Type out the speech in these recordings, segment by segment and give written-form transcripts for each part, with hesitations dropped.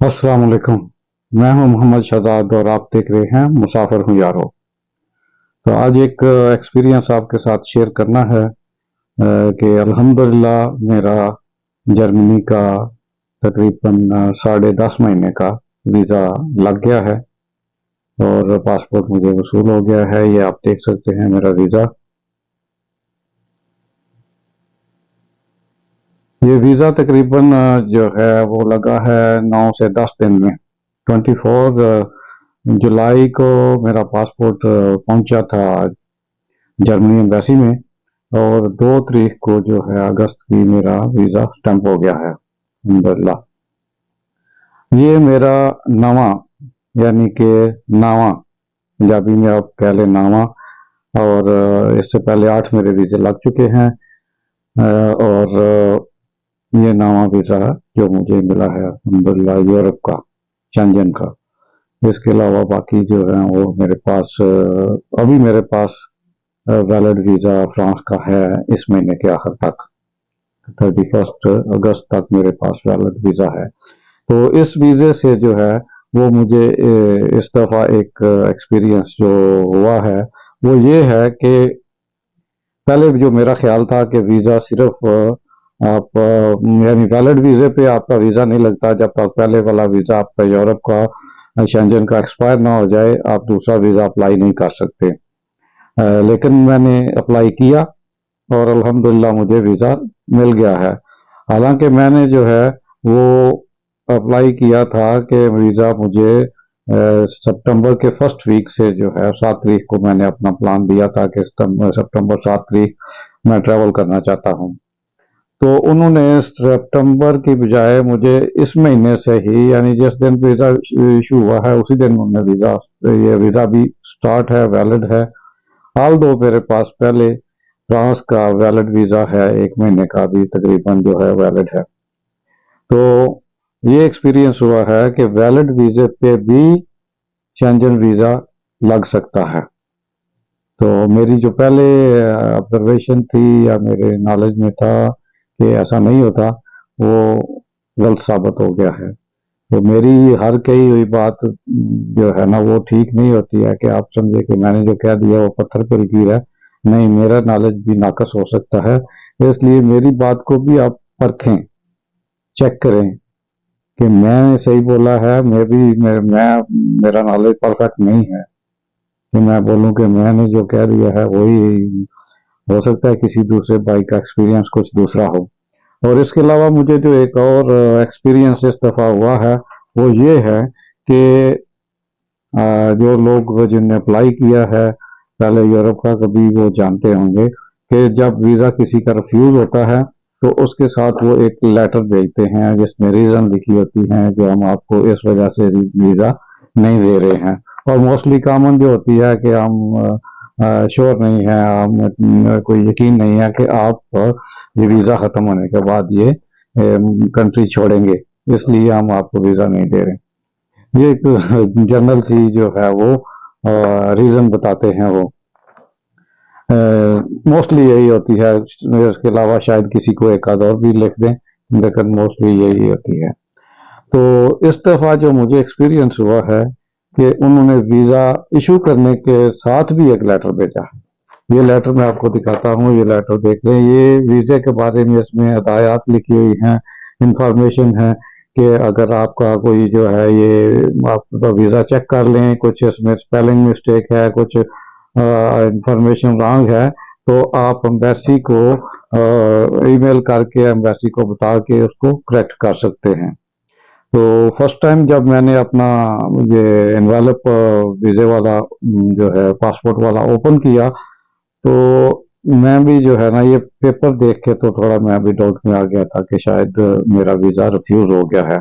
अस्सलाम वालेकुम। मैं हूं मोहम्मद शहजाद और आप देख रहे हैं मुसाफिर हूं यारो। तो आज एक एक्सपीरियंस आपके साथ शेयर करना है कि अल्हम्दुलिल्लाह मेरा जर्मनी का तकरीबन 10.5 महीने का वीज़ा लग गया है और पासपोर्ट मुझे वसूल हो गया है। ये आप देख सकते हैं मेरा वीज़ा। ये वीज़ा तकरीबन जो है वो लगा है 9 से 10 दिन में। 24 जुलाई को मेरा पासपोर्ट पहुंचा था जर्मनी एम्बेसी में और 2 तारीख को जो है अगस्त की मेरा वीज़ा स्टैंप हो गया है अल्हम्दुलिल्लाह। ये मेरा नवा यानी कि नावा, पंजाबी में आप कह लें नावा। और इससे पहले 8 मेरे वीज़े लग चुके हैं और ये नावा वीज़ा जो मुझे मिला है अल्हम्दुलिल्लाह यूरोप का, शेंजन का। इसके अलावा बाकी जो है वो मेरे पास अभी मेरे पास वैलिड वीज़ा फ्रांस का है इस महीने के आखिर तक। 31 अगस्त तक मेरे पास वैलिड वीज़ा है। तो इस वीज़े से जो है वो मुझे इस दफ़ा एक एक्सपीरियंस जो हुआ है वो ये है कि पहले जो मेरा ख्याल था कि वीज़ा सिर्फ आप यानी वैलिड वीज़े पे आपका वीज़ा नहीं लगता जब तक पहले वाला वीज़ा आपका यूरोप का शेंजन का एक्सपायर ना हो जाए, आप दूसरा वीज़ा अप्लाई नहीं कर सकते। लेकिन मैंने अप्लाई किया और अल्हम्दुलिल्लाह मुझे वीज़ा मिल गया है। हालांकि मैंने जो है वो अप्लाई किया था कि वीज़ा मुझे सितंबर के फर्स्ट वीक से जो है 7 तारीख को मैंने अपना प्लान दिया था कि सितंबर 7 तारीख मैं ट्रैवल करना चाहता हूँ। तो उन्होंने सितंबर की बजाय मुझे इस महीने से ही यानी जिस दिन वीज़ा इशू हुआ है उसी दिन उन्होंने ये वीज़ा भी स्टार्ट है, वैलिड है। हाल दो मेरे पास पहले फ्रांस का वैलिड वीज़ा है, 1 महीने का भी तकरीबन जो है वैलिड है। तो ये एक्सपीरियंस हुआ है कि वैलिड वीज़े पे भी शेंजन वीज़ा लग सकता है। तो मेरी जो पहले ऑब्जर्वेशन थी या मेरे नॉलेज में था कि ऐसा नहीं होता, वो गलत साबित हो गया है। तो मेरी हर कही हुई बात जो है ना वो ठीक नहीं होती है कि आप समझे कि मैंने जो कह दिया वो पत्थर पर लकीर है। नहीं, मेरा नॉलेज भी नाकस हो सकता है। इसलिए मेरी बात को भी आप परखें, चेक करें कि मैंने सही बोला है। मेरा नॉलेज परफेक्ट नहीं है कि मैं बोलूं कि मैंने जो कह दिया है वही हो सकता है किसी दूसरे भाई का एक्सपीरियंस कुछ दूसरा हो। और इसके अलावा मुझे जो एक और एक्सपीरियंस इस दफ़ा हुआ है वो ये है कि जो लोग जिनने अप्लाई किया है पहले यूरोप का, कभी वो जानते होंगे कि जब वीज़ा किसी का रिफ्यूज़ होता है तो उसके साथ वो एक लेटर भेजते हैं जिसमें रीज़न लिखी होती है कि हम आपको इस वजह से वीज़ा नहीं दे रहे हैं। और मोस्टली कॉमन जो होती है कि हम श्योर नहीं है, हम कोई यकीन नहीं है कि आप ये वीज़ा ख़त्म होने के बाद ये कंट्री छोड़ेंगे, इसलिए हम आपको वीज़ा नहीं दे रहे। ये एक जनरल सी जो है वो रीज़न बताते हैं वो। मोस्टली यही होती है, इसके अलावा शायद किसी को एक आध और भी लिख दें, लेकिन मोस्टली यही होती है। तो इस दफ़ा जो मुझे एक्सपीरियंस हुआ है कि उन्होंने वीज़ा इशू करने के साथ भी एक लेटर भेजा। ये लेटर मैं आपको दिखाता हूँ, ये लेटर देख लें। ये वीज़े के बारे में इसमें हदायत लिखी हुई हैं, इंफॉर्मेशन है कि अगर आपका कोई जो है ये आप वीज़ा चेक कर लें, कुछ इसमें स्पेलिंग मिस्टेक है, कुछ इंफॉर्मेशन रॉन्ग है, तो आप एम्बेसी को ईमेल करके एम्बेसी को बता के उसको करेक्ट कर सकते हैं। तो फर्स्ट टाइम जब मैंने अपना ये एनवेलप वीज़े वाला जो है पासपोर्ट वाला ओपन किया तो मैं भी जो है ना ये पेपर देख के तो थोड़ा मैं भी डाउट में आ गया था कि शायद मेरा वीज़ा रिफ्यूज़ हो गया है।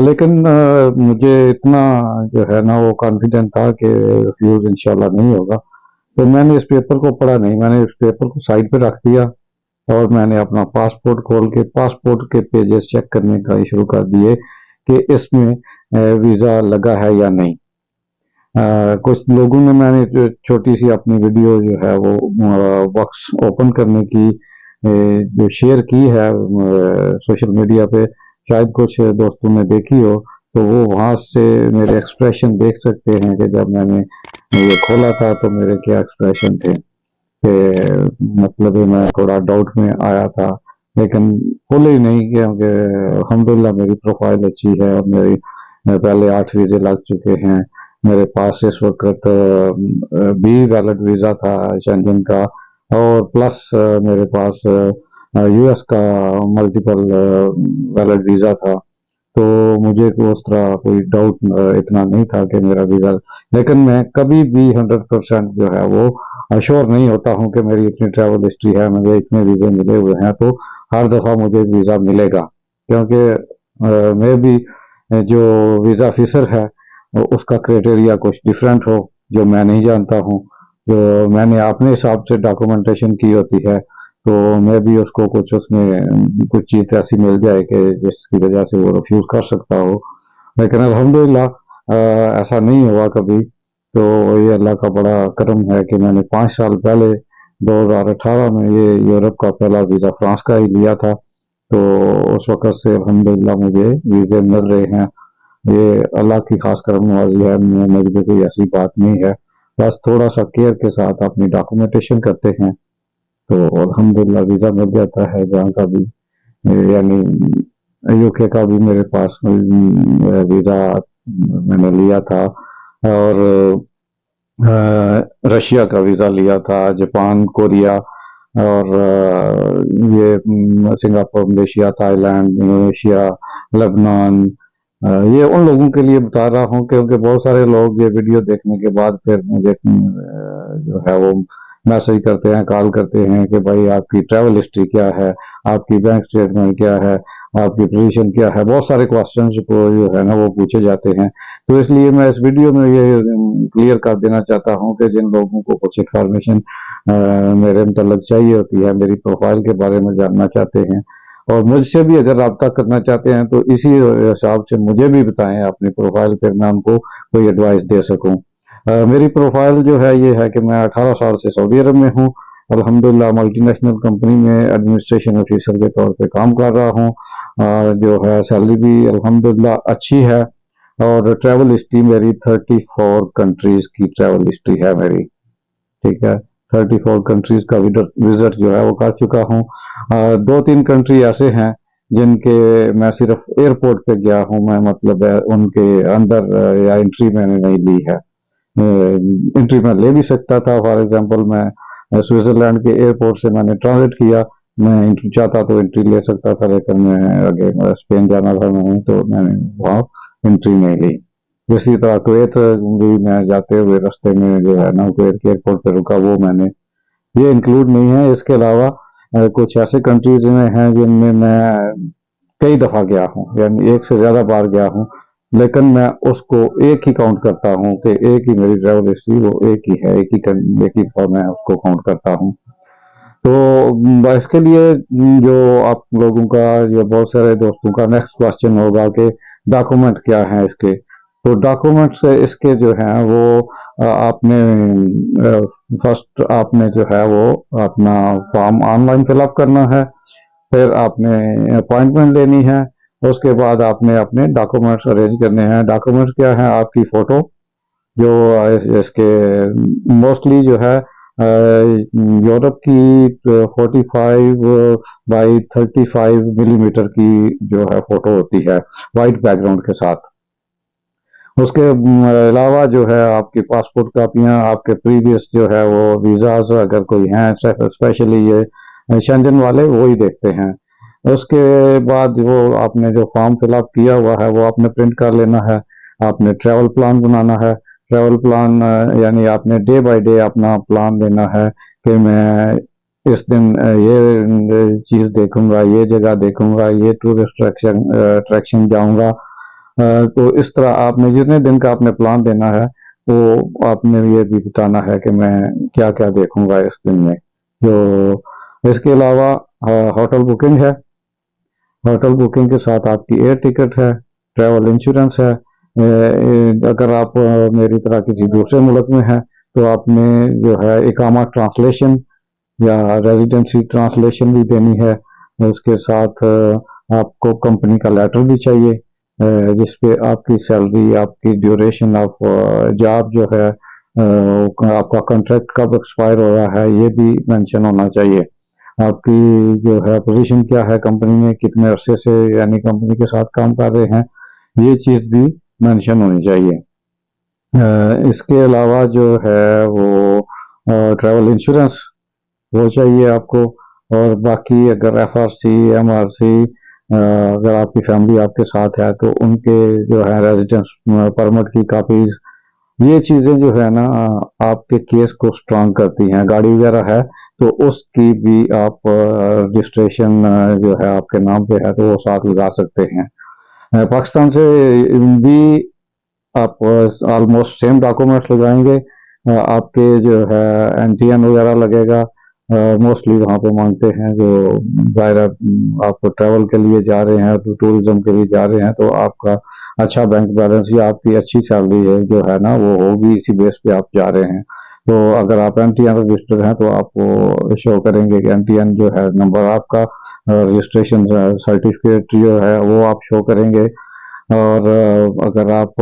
लेकिन मुझे इतना जो है ना वो कॉन्फिडेंट था कि रिफ्यूज़ इंशाल्लाह नहीं होगा। तो मैंने इस पेपर को पढ़ा नहीं, मैंने इस पेपर को साइड पे रख दिया और मैंने अपना पासपोर्ट खोल के पासपोर्ट के पेजेस चेक करने का शुरू कर दिए कि इसमें वीज़ा लगा है या नहीं। कुछ लोगों ने मैंने जो छोटी सी अपनी वीडियो जो है वो बॉक्स ओपन करने की जो शेयर की है सोशल मीडिया पे, शायद कुछ दोस्तों ने देखी हो, तो वो वहाँ से मेरे एक्सप्रेशन देख सकते हैं कि जब मैंने ये खोला था तो मेरे क्या एक्सप्रेशन थे। कि मतलब मैं थोड़ा डाउट में आया था, लेकिन फुल ही नहीं, क्योंकि अल्हम्दुलिल्लाह मेरी प्रोफाइल अच्छी है और मेरी पहले 8 वीज़े लग चुके हैं। मेरे पास इस वक्त बी वैलिड वीज़ा था शेंजन का, और प्लस मेरे पास यूएस का मल्टीपल वैलिड वीज़ा था। तो मुझे को उस तरह कोई डाउट इतना नहीं था कि मेरा वीज़ा, लेकिन मैं कभी भी 100% जो है वो अश्योर नहीं होता हूँ कि मेरी इतनी ट्रैवल हिस्ट्री है, मुझे इतने वीज़े मिले हुए हैं, तो हर दफ़ा मुझे वीज़ा मिलेगा, क्योंकि मैं भी जो वीज़ा ऑफिसर है उसका क्राइटेरिया कुछ डिफरेंट हो, जो मैं नहीं जानता हूँ, जो मैंने अपने हिसाब से डॉक्यूमेंटेशन की होती है, तो मैं भी उसको कुछ उसमें कुछ चीज़ ऐसी मिल जाए कि जिसकी वजह से वो रिफ्यूज़ कर सकता हो। लेकिन अल्हम्दुलिल्लाह ऐसा नहीं हुआ कभी। तो ये अल्लाह का बड़ा करम है कि मैंने 5 साल पहले 2018 में ये यूरोप का पहला वीज़ा फ्रांस का ही लिया था। तो उस वक़्त से अल्हम्दुलिल्लाह मुझे वीज़े मिल रहे हैं। ये अल्लाह की खास करम नवाज़ी है, मुझ पे कोई ऐसी बात नहीं है। बस थोड़ा-सा केयर के साथ अपनी डॉक्यूमेंटेशन करते हैं, तो अल्हम्दुलिल्लाह वीज़ा मिल जाता है जहाँ का भी। यानी यूके का भी मेरे पास वीज़ा मैंने लिया था, और रशिया का वीज़ा लिया था, जापान, कोरिया, और ये Singapore, Malaysia, Thailand, Indonesia, Lebanon. ये उन लोगों के लिए बता रहा हूँ क्योंकि बहुत सारे लोग ये वीडियो देखने के बाद फिर मुझे जो है वो मैसेज करते हैं, कॉल करते हैं कि भाई आपकी ट्रैवल हिस्ट्री क्या है, आपकी बैंक स्टेटमेंट क्या है, आपकी पोजीशन क्या है, बहुत सारे क्वेश्चंस को जो है ना वो पूछे जाते हैं। तो इसलिए मैं इस वीडियो में ये क्लियर कर देना चाहता हूँ कि जिन लोगों को कुछ इन्फॉर्मेशन मेरे मतलब चाहिए होती है, मेरी प्रोफाइल के बारे में जानना चाहते हैं, और मुझसे भी अगर रब्ता करना चाहते हैं, तो इसी हिसाब से मुझे भी बताएं अपनी प्रोफाइल, फिर मैं उनको कोई एडवाइस दे सकूं। मेरी प्रोफाइल जो है ये है कि मैं 18 साल से सऊदी अरब में हूँ। अल्हम्दुलिल्लाह मल्टीनेशनल कंपनी में एडमिनिस्ट्रेशन ऑफिसर के तौर पे काम कर रहा हूँ। जो है सैलरी भी अल्हम्दुलिल्लाह अच्छी है, और ट्रैवल हिस्ट्री मेरी 34 कंट्रीज की ट्रैवल हिस्ट्री है मेरी। ठीक है, 34 कंट्रीज का विजिट जो है वो कर चुका हूँ। 2-3 कंट्री ऐसे हैं जिनके मैं सिर्फ एयरपोर्ट पे गया हूँ, मैं मतलब उनके अंदर या एंट्री मैंने नहीं ली है। एंट्री में ले भी सकता था, फॉर एग्जांपल मैं स्विट्जरलैंड के एयरपोर्ट से मैंने ट्रांजिट किया, मैं एंट्री चाहता तो एंट्री ले सकता था, लेकिन मैं आगे स्पेन जाना था मैंने, तो मैंने वहाँ एंट्री नहीं ली। इसी तरह कुवैत भी मैं जाते हुए रास्ते में जो है ना कुवैत के एयरपोर्ट पर रुका, वो मैंने ये इंक्लूड नहीं है। इसके अलावा कुछ ऐसे कंट्रीज में हैं जिनमें मैं कई दफ़ा गया हूँ, यानी एक से ज़्यादा बार गया हूँ, लेकिन मैं उसको एक ही काउंट करता हूँ कि एक ही मेरी ट्रैवल हिस्ट्री वो एक ही है, एक ही दफ़ा मैं उसको काउंट करता हूँ। तो इसके लिए जो आप लोगों का, जो बहुत सारे दोस्तों का नेक्स्ट क्वेश्चन होगा कि डॉक्यूमेंट क्या है इसके, तो डॉक्यूमेंट्स इसके जो हैं वो आपने फर्स्ट आपने जो है वो अपना फॉर्म ऑनलाइन फिलअप करना है, फिर आपने अपॉइंटमेंट लेनी है, उसके बाद आपने अपने डॉक्यूमेंट्स अरेंज करने हैं। डॉक्यूमेंट्स क्या है, आपकी फ़ोटो जो इसके मोस्टली जो है यूरोप की 45 बाई 35 मिलीमीटर की जो है फोटो होती है, वाइट बैकग्राउंड के साथ। उसके अलावा जो है आपकी पासपोर्ट कापियाँ, आपके प्रीवियस जो है वो वीज़ाज अगर कोई हैं, स्पेशली ये शेंजन वाले वो ही देखते हैं। उसके बाद वो आपने जो फॉर्म फिलअप किया हुआ है वो आपने प्रिंट कर लेना है। आपने ट्रैवल प्लान बनाना है। ट्रैवल प्लान यानी आपने डे बाय डे अपना प्लान देना है कि मैं इस दिन ये चीज़ देखूंगा, ये जगह देखूंगा, ये टूरिस्ट अट्रैक्शन जाऊंगा। तो इस तरह आपने जितने दिन का आपने प्लान देना है, वो आपने ये भी बताना है कि मैं क्या क्या देखूंगा इस दिन में। जो इसके अलावा होटल बुकिंग है, होटल बुकिंग के साथ आपकी एयर टिकट है, ट्रैवल इंश्योरेंस है। अगर आप मेरी तरह किसी दूसरे मुल्क में हैं, तो आपने जो है इकामा ट्रांसलेशन या रेजिडेंसी ट्रांसलेशन भी देनी है। उसके साथ आपको कंपनी का लेटर भी चाहिए जिसपे आपकी सैलरी, आपकी ड्यूरेशन ऑफ जॉब जो है, आपका कॉन्ट्रैक्ट कब एक्सपायर हो रहा है, ये भी मेंशन होना चाहिए। आपकी जो है पोजीशन क्या है कंपनी में, कितने अरसे से यानी कंपनी के साथ काम कर रहे हैं, ये चीज़ भी मेंशन होनी चाहिए। इसके अलावा जो है वो ट्रैवल इंश्योरेंस वो चाहिए आपको। और बाकी अगर एफआरसी, एमआरसी, अगर आपकी फैमिली आपके साथ है तो उनके जो है रेजिडेंस परमिट की कापीज, ये चीज़ें जो है ना आपके केस को स्ट्रांग करती हैं। गाड़ी वगैरह है तो उसकी भी आप रजिस्ट्रेशन जो है आपके नाम पे है तो वो साथ लगा सकते हैं। पाकिस्तान से भी आप ऑलमोस्ट सेम डॉक्यूमेंट्स लगाएंगे। आपके जो है एनटीएन वगैरह लगेगा, मोस्टली वहाँ पे मांगते हैं। जो ज़ाहिर है आप ट्रैवल के लिए जा रहे हैं तो टूरिज्म के लिए जा रहे हैं तो आपका अच्छा बैंक बैलेंस या आपकी अच्छी सैलरी है जो है ना वो होगी, इसी बेस पे आप जा रहे हैं। तो अगर आप एनटीएन रजिस्टर्ड हैं तो आपको शो करेंगे कि एनटीएन जो है नंबर आपका, रजिस्ट्रेशन सर्टिफिकेट जो है वो आप शो करेंगे। और अगर आप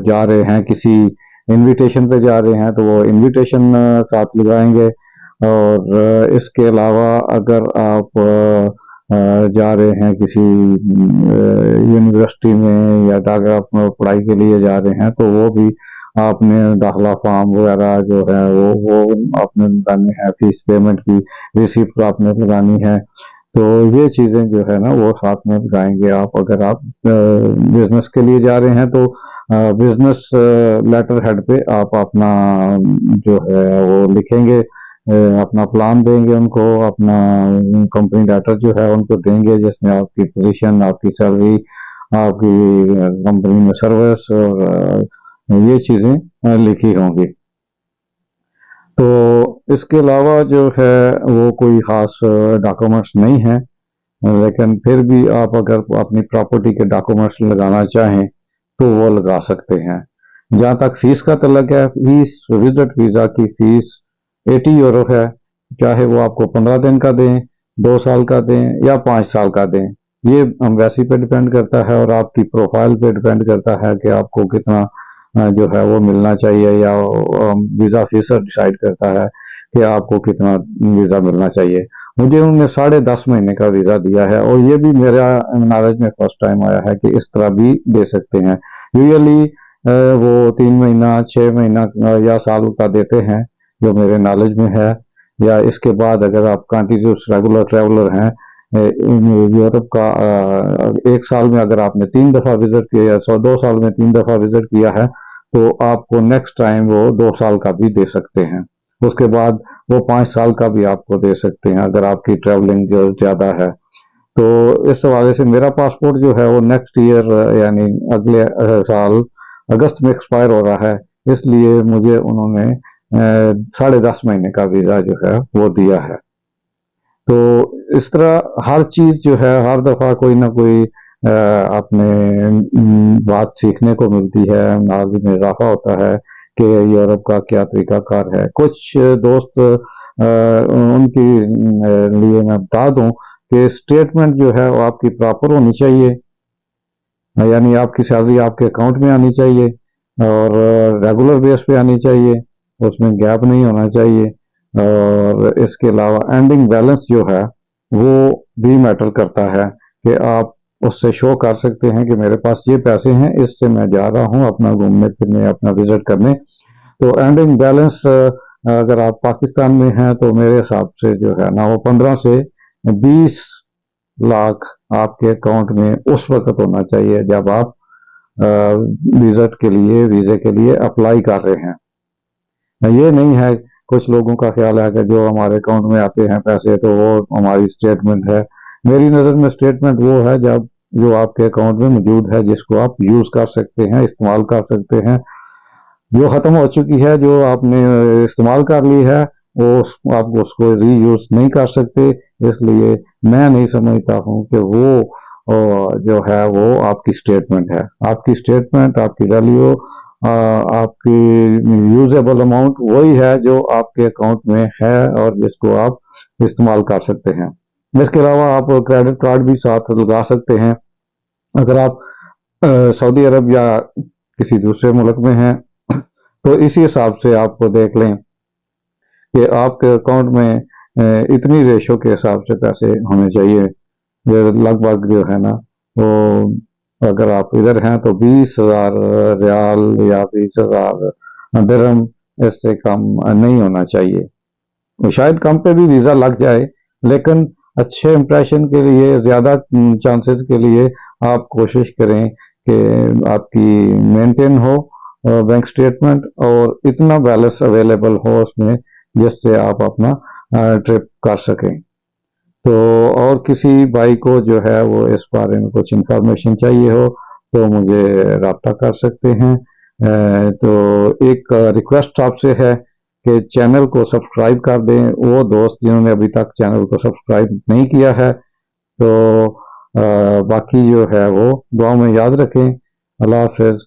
जा रहे हैं किसी इनविटेशन पे जा रहे हैं तो वो इनविटेशन साथ लगाएंगे। और इसके अलावा अगर आप जा रहे हैं किसी यूनिवर्सिटी में या अगर आप पढ़ाई के लिए जा रहे हैं तो वो भी आपने दाखिला फॉर्म वगैरह जो है वो आपने लगानी है, फीस पेमेंट की रिसिप्ट आपने लगानी है। तो ये चीज़ें जो है ना वो साथ में लगाएंगे आप। अगर आप बिजनेस के लिए जा रहे हैं तो बिजनेस लेटर हेड पे आप अपना जो है वो लिखेंगे, अपना प्लान देंगे उनको, अपना कंपनी लेटर जो है उनको देंगे जिसमें आपकी पोजीशन, आपकी सैलरी, आपकी कंपनी में सर्विस और ये चीज़ें लिखी होंगी। तो इसके अलावा जो है वो कोई ख़ास डॉक्यूमेंट्स नहीं है, लेकिन फिर भी आप अगर अपनी प्रॉपर्टी के डॉक्यूमेंट्स लगाना चाहें तो वो लगा सकते हैं। जहाँ तक फीस का तल्लक है, फीस विजिट वीज़ा की फीस 80 यूरो है। चाहे वो आपको 15 दिन का दें, 2 साल का दें या 5 साल का दें, ये एम्बेसी पे डिपेंड करता है और आपकी प्रोफाइल पे डिपेंड करता है कि आपको कितना जो है वो मिलना चाहिए, या वीज़ा ऑफिसर डिसाइड करता है कि आपको कितना वीज़ा मिलना चाहिए। मुझे उन्होंने 10.5 महीने का वीज़ा दिया है और ये भी मेरा नॉलेज में फर्स्ट टाइम आया है कि इस तरह भी दे सकते हैं। यूजुअली वो 3 महीना, 6 महीना या साल का देते हैं जो मेरे नॉलेज में है। या इसके बाद अगर आप कंटिन्यूस रेगुलर ट्रैवलर हैं यूरोप का, 1 साल में अगर आपने 3 दफ़ा विजिट किया या 2 साल में 3 दफ़ा विजिट किया है तो आपको नेक्स्ट टाइम वो 2 साल का भी दे सकते हैं। उसके बाद वो 5 साल का भी आपको दे सकते हैं अगर आपकी ट्रैवलिंग जो ज़्यादा है। तो इस हवाले से मेरा पासपोर्ट जो है वो नेक्स्ट ईयर यानी अगले साल अगस्त में एक्सपायर हो रहा है, इसलिए मुझे उन्होंने 10.5 महीने का वीज़ा जो है वो दिया है। तो इस तरह हर चीज़ जो है हर दफ़ा कोई ना कोई आपने बात सीखने को मिलती है, नॉलेज में इजाफा होता है कि यूरोप का क्या तरीकाकार है। कुछ दोस्त उनकी लिए मैं बता दूं कि स्टेटमेंट जो है वो आपकी प्रॉपर होनी चाहिए, यानी आपकी सैलरी आपके अकाउंट में आनी चाहिए और रेगुलर बेस पे आनी चाहिए, उसमें गैप नहीं होना चाहिए। और इसके अलावा एंडिंग बैलेंस जो है वो भी मैटर करता है कि आप उससे शो कर सकते हैं कि मेरे पास ये पैसे हैं, इससे मैं जा रहा हूँ अपना घूमने फिरने, अपना विजिट करने। तो एंडिंग बैलेंस अगर आप पाकिस्तान में हैं तो मेरे हिसाब से जो है ना वो 15 से 20 लाख आपके अकाउंट में उस वक्त होना चाहिए जब आप विजिट के लिए, वीज़े के लिए अप्लाई कर रहे हैं। ये नहीं है, कुछ लोगों का ख्याल है कि जो हमारे अकाउंट में आते हैं पैसे तो वो हमारी स्टेटमेंट है। मेरी नज़र में स्टेटमेंट वो है जब जो आपके अकाउंट में मौजूद है, जिसको आप यूज़ कर सकते हैं, इस्तेमाल कर सकते हैं। जो ख़त्म हो चुकी है, जो आपने इस्तेमाल कर ली है, वो आप उसको रीयूज नहीं कर सकते। इसलिए मैं नहीं समझता हूँ कि वो जो है वो आपकी स्टेटमेंट है। आपकी स्टेटमेंट, आपकी वैल्यू, आपकी यूजेबल अमाउंट वही है जो आपके अकाउंट में है और जिसको आप इस्तेमाल कर सकते हैं। इसके अलावा आप क्रेडिट कार्ड भी साथ लगा सकते हैं। अगर आप सऊदी अरब या किसी दूसरे मुल्क में हैं तो इसी हिसाब से आपको देख लें कि आपके अकाउंट में इतनी रेशो के हिसाब से पैसे होने चाहिए। ये लगभग जो है ना वो, अगर आप इधर हैं तो 20,000 रियाल या 20,000 दिरहम, इससे कम नहीं होना चाहिए। और शायद कम पे भी वीज़ा लग जाए, लेकिन अच्छे इंप्रेशन के लिए, ज़्यादा चांसेस के लिए आप कोशिश करें कि आपकी मेंटेन हो बैंक स्टेटमेंट, और इतना बैलेंस अवेलेबल हो उसमें जिससे आप अपना ट्रिप कर सकें। तो और किसी भाई को जो है वो इस बारे में कुछ इंफॉर्मेशन चाहिए हो तो मुझे रब्ता कर सकते हैं। तो एक रिक्वेस्ट आपसे है कि चैनल को सब्सक्राइब कर दें, वो दोस्त जिन्होंने अभी तक चैनल को सब्सक्राइब नहीं किया है। तो बाकी जो है वो दुआ में याद रखें। अल्लाह हाफिज़।